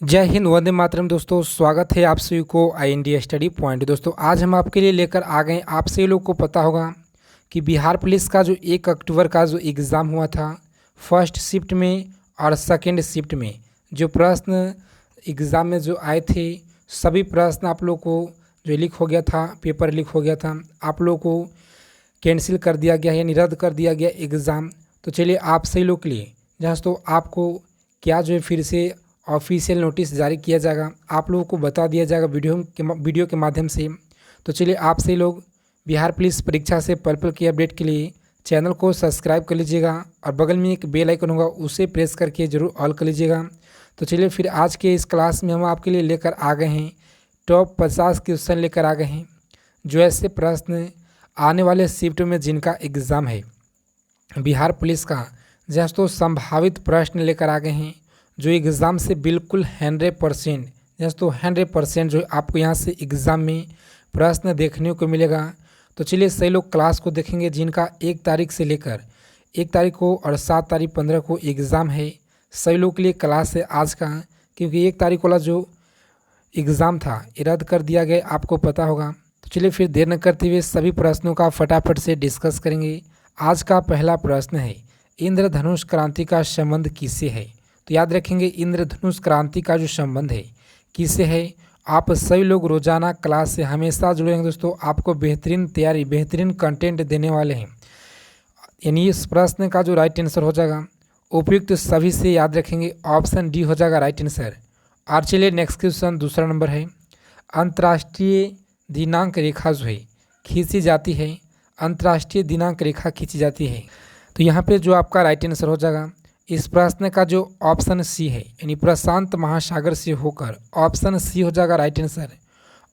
जय हिंद, वंदे मातरम। दोस्तों, स्वागत है आप सभी को आई इंडिया स्टडी पॉइंट। दोस्तों, आज हम आपके लिए लेकर आ गए, आप सभी लोग को पता होगा कि बिहार पुलिस का जो 1 अक्टूबर का जो एग्ज़ाम हुआ था, फर्स्ट शिफ्ट में और सेकंड शिफ्ट में जो प्रश्न एग्ज़ाम में जो आए थे, सभी प्रश्न आप लोग को जो लीक हो गया था, पेपर लीक हो गया था, आप लोग को कैंसिल कर दिया गया, यानी रद्द कर दिया गया एग्ज़ाम। तो चलिए आप सही लोग के लिए जहाँ तो आपको क्या जो है फिर से ऑफिशियल नोटिस जारी किया जाएगा, आप लोगों को बता दिया जाएगा वीडियो के माध्यम से। तो चलिए आप सही लोग बिहार पुलिस परीक्षा से पल की अपडेट के लिए चैनल को सब्सक्राइब कर लीजिएगा और बगल में एक बेल आइकन होगा, उसे प्रेस करके ज़रूर ऑल कर लीजिएगा। तो चलिए फिर आज के इस क्लास में हम आपके लिए लेकर आ गए हैं टॉप 50 क्वेश्चन लेकर आ गए हैं, जो ऐसे प्रश्न आने वाले शिफ्ट में जिनका एग्ज़ाम है बिहार पुलिस का, जैसे तो संभावित प्रश्न लेकर आ गए हैं जो एग्ज़ाम से बिल्कुल 100%, जैसे तो 100% जो आपको यहाँ से एग्ज़ाम में प्रश्न देखने को मिलेगा। तो चलिए सही लोग क्लास को देखेंगे जिनका 1 तारीख से लेकर 1 तारीख को और 7 तारीख 15 को एग्ज़ाम है। सही लोग के लिए क्लास है आज का, क्योंकि 1 तारीख वाला जो एग्ज़ाम था ये रद्द कर दिया गया, आपको पता होगा। तो चलिए फिर देर न करते हुए सभी प्रश्नों का फटाफट से डिस्कस करेंगे। आज का पहला प्रश्न है, इंद्रधनुष क्रांति का संबंध किससे है? तो याद रखेंगे, इंद्रधनुष क्रांति का जो संबंध है किससे है। आप सभी लोग रोजाना क्लास से हमेशा जुड़े हैं दोस्तों, आपको बेहतरीन तैयारी, बेहतरीन कंटेंट देने वाले हैं। यानी इस प्रश्न का जो राइट आंसर हो जाएगा उपयुक्त सभी से याद रखेंगे, ऑप्शन डी हो जाएगा राइट आंसर। और चलिए नेक्स्ट क्वेश्चन दूसरा नंबर है, अंतर्राष्ट्रीय दिनांक रेखा जो है खींची जाती है, अंतर्राष्ट्रीय दिनांक रेखा खींची जाती है। तो यहाँ पे जो आपका राइट आंसर हो जाएगा इस प्रश्न का जो ऑप्शन सी है, यानी प्रशांत महासागर से होकर ऑप्शन सी हो जाएगा राइट आंसर।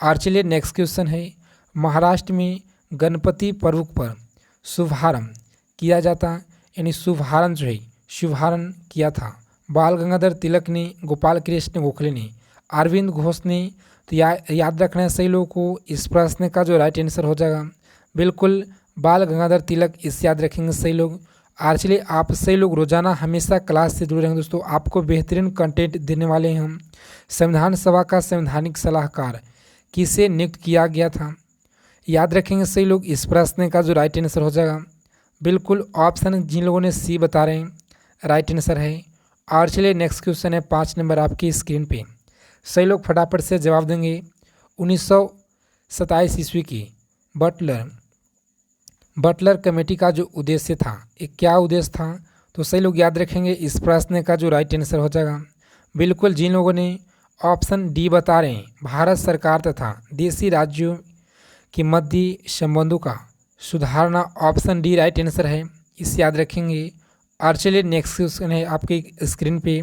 और चलिए नेक्स्ट क्वेश्चन है, महाराष्ट्र में गणपति पर्व पर शुभारंभ किया जाता, यानी शुभारंभ जो है शुभारंभ किया था बाल गंगाधर तिलक ने, गोपाल कृष्ण गोखले ने, अरविंद घोष ने। तो याद रखना है सही लोगों को, इस प्रश्न का जो राइट आंसर हो जाएगा बिल्कुल बाल गंगाधर तिलक, इस याद रखेंगे सही लोग। और चलिए आप सही लोग रोजाना हमेशा क्लास से जुड़े रहेंगे दोस्तों, आपको बेहतरीन कंटेंट देने वाले हैं हम। संविधान सभा का संवैधानिक सलाहकार किसे नियुक्त किया गया था? याद रखेंगे सही लोग, इस प्रश्न का जो राइट आंसर हो जाएगा बिल्कुल ऑप्शन जिन लोगों ने सी बता रहे हैं राइट आंसर है। और चलिए नेक्स्ट क्वेश्चन है 5 नंबर आपकी स्क्रीन पे, सही लोग फटाफट से जवाब देंगे। 1927 ईस्वी की बटलर कमेटी का जो उद्देश्य था, एक क्या उद्देश्य था? तो सही लोग याद रखेंगे, इस प्रश्न का जो राइट आंसर हो जाएगा बिल्कुल जिन लोगों ने ऑप्शन डी बता रहे हैं, भारत सरकार तथा देशी राज्यों के मध्य संबंधों का सुधारना, ऑप्शन डी राइट आंसर है, इस याद रखेंगे। और चलिए नेक्स्ट क्वेश्चन है आपकी स्क्रीन पे,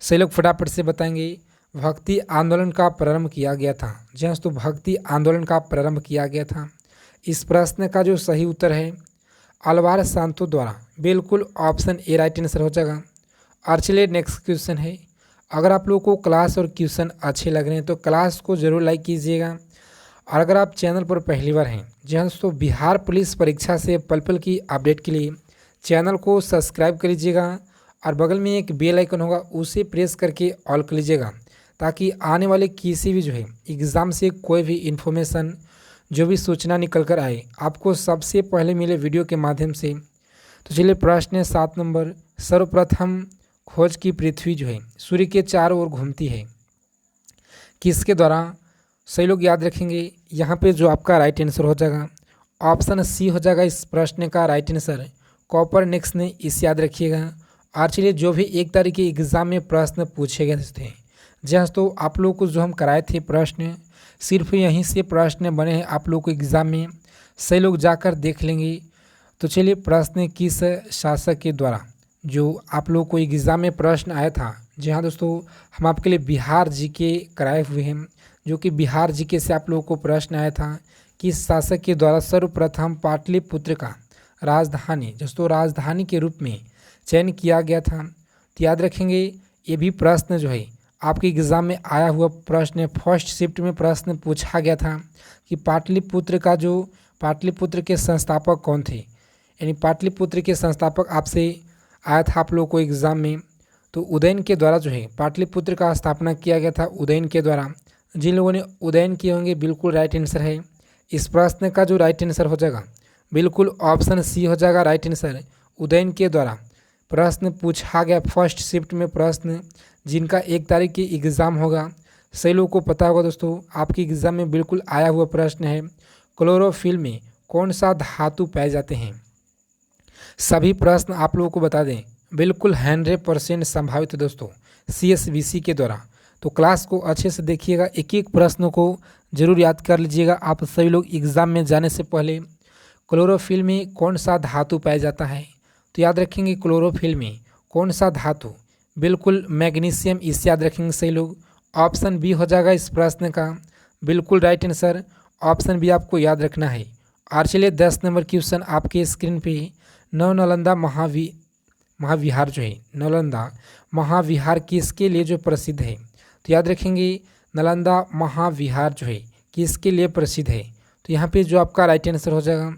सही लोग फटाफट से बताएंगे, भक्ति आंदोलन का प्रारंभ किया गया था। जी हाँ, तो भक्ति आंदोलन का प्रारंभ किया गया था। इस प्रश्न का जो सही उत्तर है अलवार सांतो द्वारा, बिल्कुल ऑप्शन ए राइट आंसर हो जाएगा। और चलिए नेक्स्ट क्वेश्चन है, अगर आप लोगों को क्लास और क्वेश्चन अच्छे लग रहे हैं तो क्लास को ज़रूर लाइक कीजिएगा। और अगर आप चैनल पर पहली बार हैं, जी हाँ दोस्तों, बिहार पुलिस परीक्षा से पल की अपडेट के लिए चैनल को सब्सक्राइब कर लीजिएगा और बगल में एक बेल आइकन होगा, उसे प्रेस करके ऑल कर लीजिएगा, ताकि आने वाले किसी भी जो है एग्ज़ाम से कोई भी इन्फॉर्मेशन, जो भी सूचना निकल कर आए, आपको सबसे पहले मिले वीडियो के माध्यम से। तो चलिए प्रश्न है 7 नंबर, सर्वप्रथम खोज की पृथ्वी जो है सूर्य के चारों ओर घूमती है, किसके द्वारा? सही लोग याद रखेंगे, यहाँ पे जो आपका राइट आंसर हो जाएगा ऑप्शन सी हो जाएगा इस प्रश्न का राइट आंसर, कोपरनिकस ने, इस याद रखिएगा। और चलिए जो भी 1 तारीख के एग्ज़ाम में प्रश्न पूछे गए थे, जहाँ तो आप लोगों को जो हम कराए थे प्रश्न, सिर्फ यहीं से प्रश्न बने हैं आप लोग को एग्ज़ाम में, सही लोग जाकर देख लेंगे। तो चलिए प्रश्न किस शासक के द्वारा जो आप लोग को एग्ज़ाम में प्रश्न आया था, जी हाँ दोस्तों, हम आपके लिए बिहार जीके कराए हुए हैं, जो कि बिहार जीके से आप लोगों को प्रश्न आया था, किस शासक के द्वारा सर्वप्रथम पाटलिपुत्र का राजधानी, दोस्तों राजधानी के रूप में चयन किया गया था। तो याद रखेंगे ये भी प्रश्न जो है आपके एग्ज़ाम में आया हुआ प्रश्न है, फर्स्ट शिफ्ट में प्रश्न पूछा गया था कि पाटलिपुत्र के संस्थापक कौन थे, यानी पाटलिपुत्र के संस्थापक आपसे आया था आप लोगों को एग्ज़ाम में। तो उदयन के द्वारा जो है पाटलिपुत्र का स्थापना किया गया था उदयन के द्वारा। जिन लोगों ने उदयन किए होंगे बिल्कुल राइट आंसर है। इस प्रश्न का जो राइट आंसर हो जाएगा बिल्कुल ऑप्शन सी हो जाएगा राइट आंसर। उदयन के द्वारा प्रश्न पूछा गया फर्स्ट शिफ्ट में प्रश्न, जिनका 1 तारीख की एग्ज़ाम होगा। सही लोगों को पता होगा दोस्तों, आपकी एग्ज़ाम में बिल्कुल आया हुआ प्रश्न है, क्लोरोफिल में कौन सा धातु पाए जाते हैं। सभी प्रश्न आप लोगों को बता दें बिल्कुल 100% संभावित है दोस्तों CSBC के द्वारा। तो क्लास को अच्छे से देखिएगा, एक एक प्रश्न को जरूर याद कर लीजिएगा। आप सभी लोग एग्ज़ाम में जाने से पहले क्लोरोफिल में कौन सा धातु पाया जाता है, तो याद रखेंगे क्लोरोफिल में कौन सा धातु, बिल्कुल मैग्नीशियम, इसे याद रखेंगे सही लोग। ऑप्शन बी हो जाएगा इस प्रश्न का बिल्कुल राइट आंसर, ऑप्शन बी आपको याद रखना है। और चलिए 10 नंबर क्वेश्चन आपके स्क्रीन पे, नालंदा महाविहार जो है, नालंदा महाविहार किसके लिए जो प्रसिद्ध है, तो याद रखेंगे नालंदा महाविहार जो है किसके लिए प्रसिद्ध है। तो यहाँ पे जो आपका राइट आंसर हो जाएगा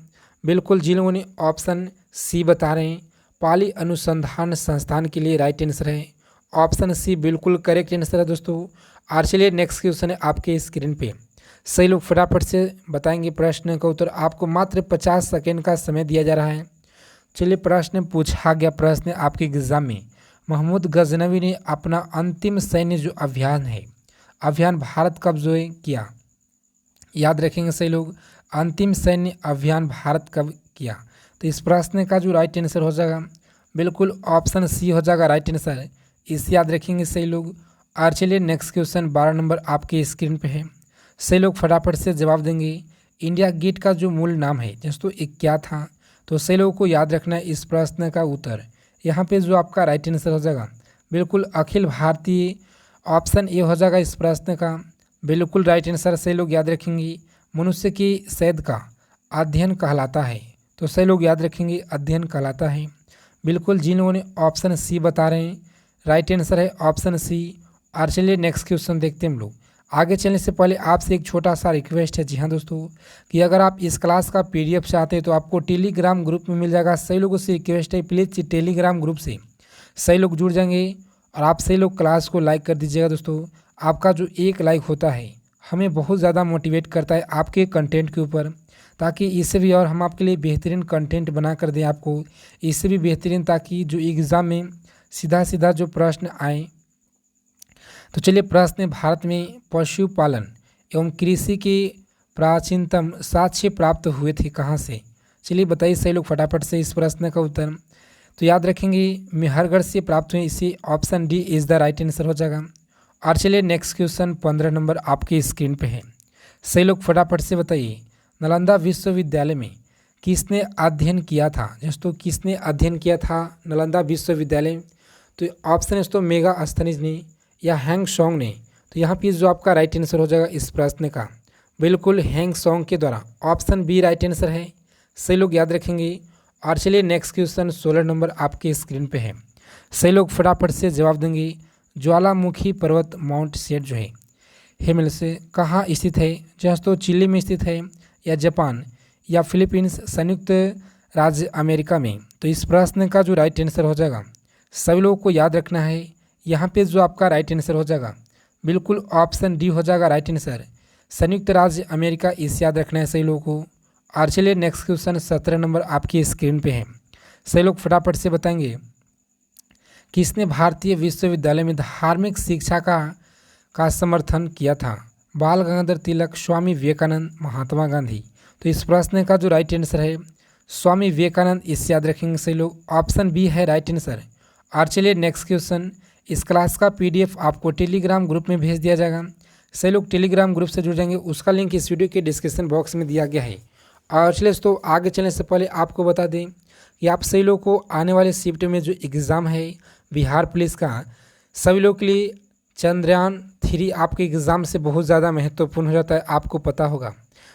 बिल्कुल, जिन लोगों ने ऑप्शन सी बता रहे हैं पाली अनुसंधान संस्थान के लिए राइट आंसर है। ऑप्शन सी बिल्कुल करेक्ट आंसर है दोस्तों। और चलिए नेक्स्ट क्वेश्चन है आपके स्क्रीन पे, सही लोग फटाफट से बताएंगे प्रश्न का उत्तर। आपको मात्र 50 सेकेंड का समय दिया जा रहा है। चलिए प्रश्न पूछा गया, प्रश्न आपके एग्जाम में, महमूद गजनवी ने अपना अंतिम सैन्य जो अभियान भारत कब जो किया, याद रखेंगे सही लोग, अंतिम सैन्य अभियान भारत कब किया। तो इस प्रश्न का जो राइट आंसर हो जाएगा बिल्कुल ऑप्शन सी हो जाएगा राइट आंसर, इसे याद रखेंगे सही लोग। और चलिए नेक्स्ट क्वेश्चन 12 नंबर आपके स्क्रीन पे है, सही लोग फटाफट से जवाब देंगे। इंडिया गेट का जो मूल नाम है दोस्तों एक क्या था, तो सही लोगों को याद रखना है इस प्रश्न का उत्तर। यहाँ पे जो आपका राइट आंसर हो जाएगा बिल्कुल अखिल भारतीय, ऑप्शन ए हो जाएगा इस प्रश्न का बिल्कुल राइट आंसर। सही लोग याद रखेंगे मनुष्य की सेहत का अध्ययन कहलाता है, तो सही लोग याद रखेंगे अध्ययन कहलाता है बिल्कुल। जिन लोगों ने ऑप्शन सी बता रहे हैं राइट आंसर है ऑप्शन सी। और चलिए नेक्स्ट क्वेश्चन देखते हैं हम लोग। आगे चलने से पहले आपसे एक छोटा सा रिक्वेस्ट है, जी हाँ दोस्तों, कि अगर आप इस क्लास का PDF चाहते हैं तो आपको टेलीग्राम ग्रुप में मिल जाएगा। सही लोगों से रिक्वेस्ट है प्लीज़ टेलीग्राम ग्रुप से सही लोग जुड़ जाएंगे और आप सही लोग क्लास को लाइक कर दीजिएगा दोस्तों। आपका जो एक लाइक होता है हमें बहुत ज़्यादा मोटिवेट करता है आपके कंटेंट के ऊपर, ताकि इससे भी और हम आपके लिए बेहतरीन कंटेंट बना कर दें आपको, इससे भी बेहतरीन, ताकि जो एग्ज़ाम में सीधा सीधा जो प्रश्न आए। तो चलिए प्रश्न, भारत में पशुपालन एवं कृषि के प्राचीनतम साक्ष्य प्राप्त हुए थे कहाँ से, चलिए बताइए सही लोग फटाफट से इस प्रश्न का उत्तर। तो याद रखेंगे मेहरगढ़ से प्राप्त हुए, इसी option D is the right answer हो जाएगा। और चलिए नेक्स्ट क्वेश्चन 15 नंबर आपके स्क्रीन पे है, सही लोग फटाफट से बताइए नालंदा विश्वविद्यालय में किसने अध्ययन किया था दोस्तों, किसने अध्ययन किया था नालंदा विश्वविद्यालय। तो ऑप्शन है दोस्तों मेगास्थनीज ने या हैंगसोंग ने। तो यहाँ पे जो आपका राइट आंसर हो जाएगा इस प्रश्न का बिल्कुल हैंगसोंग के द्वारा, ऑप्शन बी राइट आंसर है, सही लोग याद रखेंगे। और चलिए नेक्स्ट क्वेश्चन 16 नंबर आपके स्क्रीन पे है, सही लोग फटाफट से जवाब देंगे। ज्वालामुखी पर्वत माउंट सेट जो है हिमालय से कहाँ स्थित है, दोस्तों चिली में स्थित है या जापान या फिलीपींस, संयुक्त राज्य अमेरिका में। तो इस प्रश्न का जो राइट आंसर हो जाएगा सभी लोगों को याद रखना है, यहाँ पे जो आपका राइट आंसर हो जाएगा बिल्कुल ऑप्शन डी हो जाएगा राइट आंसर, संयुक्त राज्य अमेरिका, इसे याद रखना है सही लोगों को। और चलिए नेक्स्ट क्वेश्चन 17 नंबर आपकी स्क्रीन पे है, सही लोग फटाफट से बताएंगे किसने भारतीय विश्वविद्यालय में धार्मिक शिक्षा का समर्थन किया था, बाल गंगाधर तिलक, स्वामी विवेकानंद, महात्मा गांधी। तो इस प्रश्न का जो राइट आंसर है स्वामी विवेकानंद, इसे याद रखेंगे सही लोग, ऑप्शन बी है राइट आंसर। और चलिए नेक्स्ट क्वेश्चन, इस क्लास का PDF आपको टेलीग्राम ग्रुप में भेज दिया जाएगा, सही लोग टेलीग्राम ग्रुप से जुड़ जाएंगे, उसका लिंक इस वीडियो के डिस्क्रिप्शन बॉक्स में दिया गया है। और चलिए दोस्तों आगे चलने से पहले आपको बता दें कि आप सही लोग को आने वाले शिफ्ट में जो एग्ज़ाम है बिहार पुलिस का, सभी लोग के लिए चंद्रयान 3 आपके एग्ज़ाम से बहुत ज़्यादा महत्वपूर्ण हो जाता है, आपको पता होगा।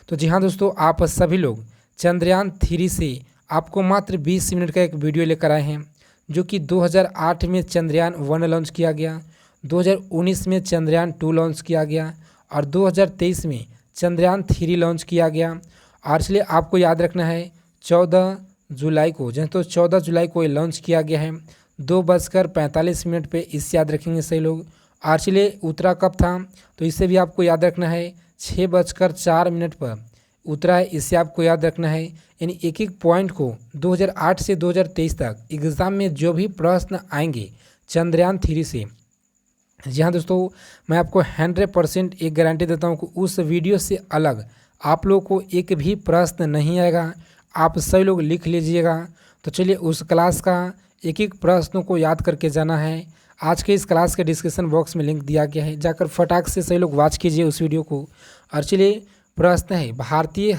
तो जी हाँ दोस्तों, आप सभी लोग चंद्रयान 3 से आपको मात्र 20 मिनट का एक वीडियो लेकर आए हैं, जो कि 2008 में चंद्रयान 1 लॉन्च किया गया, 2019 में चंद्रयान 2 लॉन्च किया गया और 2023 में चंद्रयान 3 लॉन्च किया गया। और इसलिए आपको याद रखना है 14 जुलाई को, जैसे तो 14 जुलाई को ये लॉन्च किया गया है। 2:45 पे, इसे याद रखेंगे सही लोग। और चलिए उतरा कब था, तो इसे भी आपको याद रखना है। 6:04 पर उतरा है, इसे आपको याद रखना है। यानी एक एक पॉइंट को 2008 से 2023 तक एग्ज़ाम में जो भी प्रश्न आएंगे चंद्रयान 3 से, जी हाँ दोस्तों, मैं आपको 100% एक गारंटी देता हूँ कि उस वीडियो से अलग आप लोगों को एक भी प्रश्न नहीं आएगा। आप सभी लोग लिख लीजिएगा। तो चलिए उस क्लास का एक एक प्रश्नों को याद करके जाना है। आज के इस क्लास के डिस्क्रिप्शन बॉक्स में लिंक दिया गया है, जाकर फटाक से सभी लोग वॉच कीजिए उस वीडियो को। और चलिए प्रश्न है, भारतीय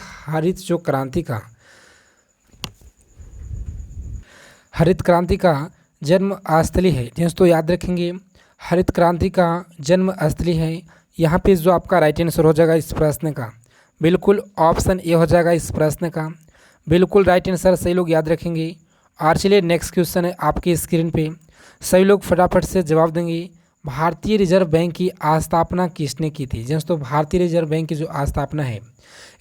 हरित क्रांति का जन्म स्थली है। दोस्तों याद रखेंगे, हरित क्रांति का जन्म स्थली है। यहाँ पे जो आपका राइट आंसर हो जाएगा इस प्रश्न का, बिल्कुल ऑप्शन ए हो जाएगा इस प्रश्न का, बिल्कुल राइट आंसर सही लोग याद रखेंगे। और चलिए नेक्स्ट क्वेश्चन है आपकी स्क्रीन पे, सभी लोग फटाफट से जवाब देंगे। भारतीय रिजर्व बैंक की स्थापना किसने की थी? दोस्तों भारतीय रिजर्व बैंक की जो स्थापना है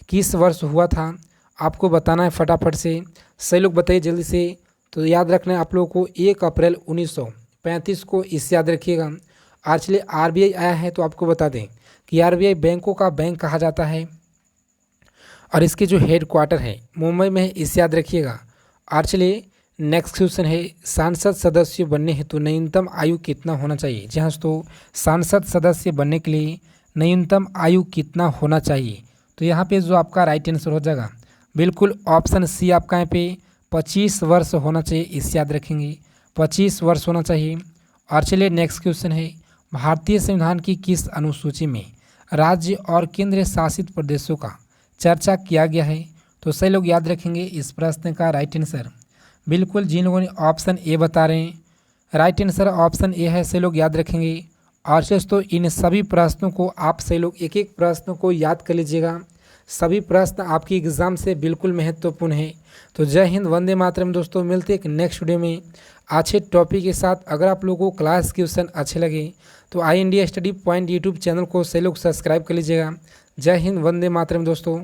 किस वर्ष हुआ था, आपको बताना है फटाफट से। सही लोग बताइए जल्दी से। तो याद रखना है आप लोगों को 1 अप्रैल 1935 को, इससे याद रखिएगा। आज चलिए आरबीआई आया है, तो आपको बता दें कि आरबीआई बैंकों का बैंक कहा जाता है और इसके जो हेड क्वार्टर है मुंबई में है, इससे याद रखिएगा। और चलिए नेक्स्ट क्वेश्चन है, सांसद सदस्य बनने हेतु न्यूनतम आयु कितना होना चाहिए? जी हाँ दोस्तों, सांसद सदस्य बनने के लिए न्यूनतम आयु कितना होना चाहिए? तो यहाँ पे जो आपका राइट आंसर हो जाएगा बिल्कुल ऑप्शन सी आपका यहाँ पे 25 वर्ष होना चाहिए, इसे याद रखेंगे, 25 वर्ष होना चाहिए। और चलिए नेक्स्ट क्वेश्चन है, भारतीय संविधान की किस अनुसूची में राज्य और केंद्र शासित प्रदेशों का चर्चा किया गया है? तो सही लोग याद रखेंगे इस प्रश्न का राइट आंसर, बिल्कुल जिन लोगों ने ऑप्शन ए बता रहे हैं राइट आंसर ऑप्शन ए है, सही लोग याद रखेंगे। और दोस्तों इन सभी प्रश्नों को आप सही लोग एक एक प्रश्न को याद कर लीजिएगा, सभी प्रश्न आपकी एग्ज़ाम से बिल्कुल महत्वपूर्ण है। तो जय हिंद, वंदे मातरम दोस्तों, मिलते एक नेक्स्ट वीडियो में अच्छे टॉपिक के साथ। अगर आप लोगों को क्लास क्वेश्चन अच्छे लगे तो I India study point YouTube channel को सही लोग सब्सक्राइब कर लीजिएगा। जय हिंद, वंदे मातरम दोस्तों।